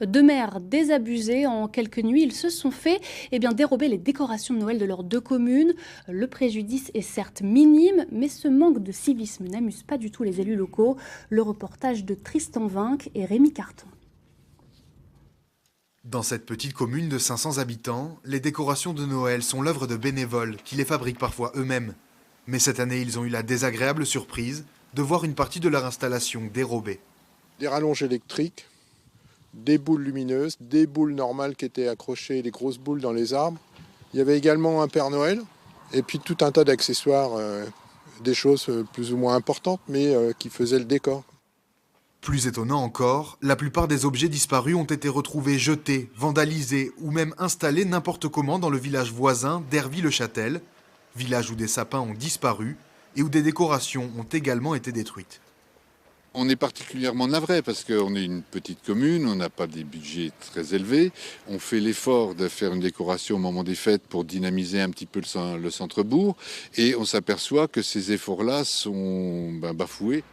Deux maires désabusés. En quelques nuits, ils se sont fait dérober les décorations de Noël de leurs deux communes. Le préjudice est certes minime, mais ce manque de civisme n'amuse pas du tout les élus locaux. Le reportage de Tristan Vinck et Rémi Carton. Dans cette petite commune de 500 habitants, les décorations de Noël sont l'œuvre de bénévoles qui les fabriquent parfois eux-mêmes. Mais cette année, ils ont eu la désagréable surprise de voir une partie de leur installation dérobée. Des rallonges électriques, des boules lumineuses, des boules normales qui étaient accrochées, des grosses boules dans les arbres. Il y avait également un Père Noël et puis tout un tas d'accessoires, des choses plus ou moins importantes mais qui faisaient le décor. Plus étonnant encore, la plupart des objets disparus ont été retrouvés jetés, vandalisés ou même installés n'importe comment dans le village voisin d'Hervy-le-Châtel, village où des sapins ont disparu et où des décorations ont également été détruites. On est particulièrement navré parce qu'on est une petite commune, on n'a pas des budgets très élevés. On fait l'effort de faire une décoration au moment des fêtes pour dynamiser un petit peu le centre-bourg et on s'aperçoit que ces efforts-là sont bafoués.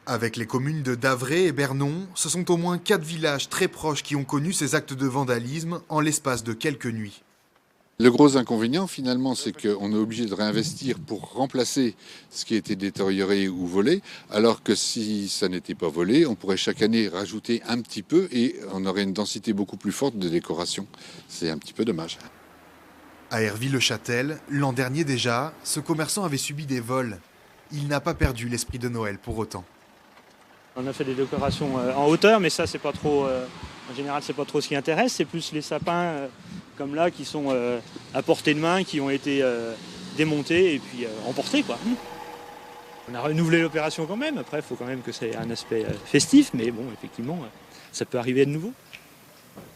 Avec les communes de Davray et Bernon, ce sont au moins 4 villages très proches qui ont connu ces actes de vandalisme en l'espace de quelques nuits. Le gros inconvénient finalement, c'est qu'on est obligé de réinvestir pour remplacer ce qui a été détérioré ou volé, alors que si ça n'était pas volé, on pourrait chaque année rajouter un petit peu et on aurait une densité beaucoup plus forte de décoration. C'est un petit peu dommage. À Hervy-le-Châtel, l'an dernier déjà, ce commerçant avait subi des vols. Il n'a pas perdu l'esprit de Noël pour autant. On a fait des décorations en hauteur, mais ça, c'est pas trop. En général, c'est pas trop ce qui intéresse. C'est plus les sapins comme là qui sont à portée de main, qui ont été démontés et puis emportés, quoi. On a renouvelé l'opération quand même. Après, il faut quand même que ça ait un aspect festif, mais bon, effectivement, ça peut arriver de nouveau.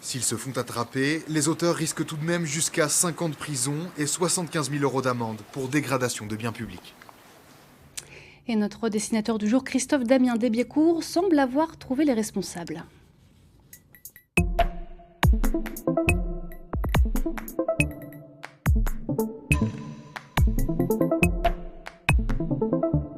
S'ils se font attraper, les auteurs risquent tout de même jusqu'à 5 ans de prison et 75 000 € d'amende pour dégradation de biens publics. Et notre dessinateur du jour, Christophe Damien Desbiécourt, semble avoir trouvé les responsables.